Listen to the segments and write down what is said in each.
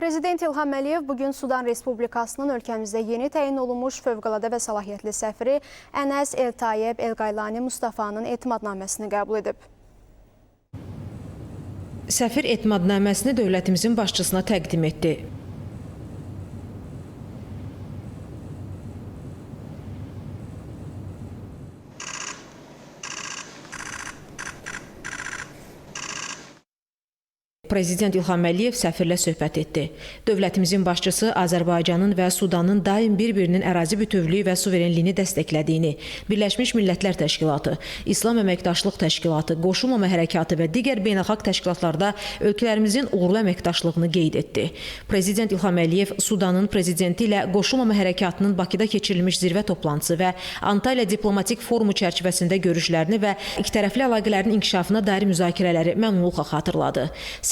Prezident İlham Əliyev bugün Sudan Respublikasının ölkəmizdə yeni təyin olunmuş fövqəladə və səlahiyyətli səfiri Ənəs El-Tayeb El-Qaylani Mustafanın etimadnaməsini qəbul edib. Səfir etimadnaməsini dövlətimizin başçısına təqdim etdi. Prezident İlham Əliyev səfirlə söhbət etdi. Dövlətimizin başçısı Azərbaycanın və Sudanın daim bir-birinin ərazi bütövlüyü və suverenliyini dəstəklədiyini, Birləşmiş Millətlər Təşkilatı, İslam Əməkdaşlıq Təşkilatı, Qoşulmama Hərəkatı və digər beynəlxalq təşkilatlarda ölkələrimizin uğurlu əməkdaşlığını qeyd etdi. Prezident İlham Əliyev Sudanın prezidenti ilə Qoşulmama Hərəkatının Bakıda keçirilmiş zirvə toplantısı və Antalya diplomatik forumu çərçivəsində görüşlərini və ikitərəfli əlaqələrin inkişafına dair müzakirələri məmnunluqla xatırladı.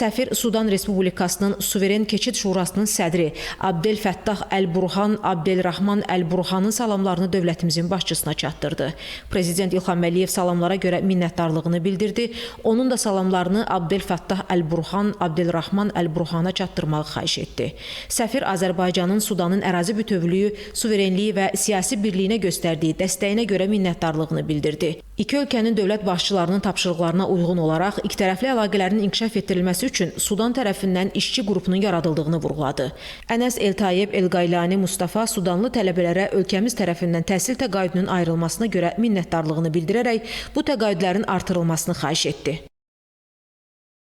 Səfir Sudan Respublikasının Suveren Keçid Şurasının sədri Abdelfəttah Əl-Burhan Abdelrahman Əl-Burhanın salamlarını dövlətimizin başçısına çatdırdı. Prezident İlham Əliyev salamlara görə minnətdarlığını bildirdi. Onun da salamlarını Abdelfəttah Əl-Burhan Abdelrahman Əl-Burhana çatdırmağı xahiş etdi. Səfir Azərbaycanın Sudanın ərazi bütövlüyü, suverenliyi və siyasi birliyinə göstərdiyi dəstəyinə görə minnətdarlığını bildirdi. İki ölkənin dövlət başçılarının tapşırıqlarına uyğun olaraq ikitərəfli əlaqələrin inkişaf etdirilməsi üçün Sudan tərəfindən işçi qrupunun yaradıldığını vurğuladı. Ənəs El-Tayeb El-Qaylani Mustafa Sudanlı tələbələrə ölkəmiz tərəfindən təhsil təqaüdünün ayrılmasına görə minnətdarlığını bildirərək bu təqaüdlərin artırılmasını xahiş etdi.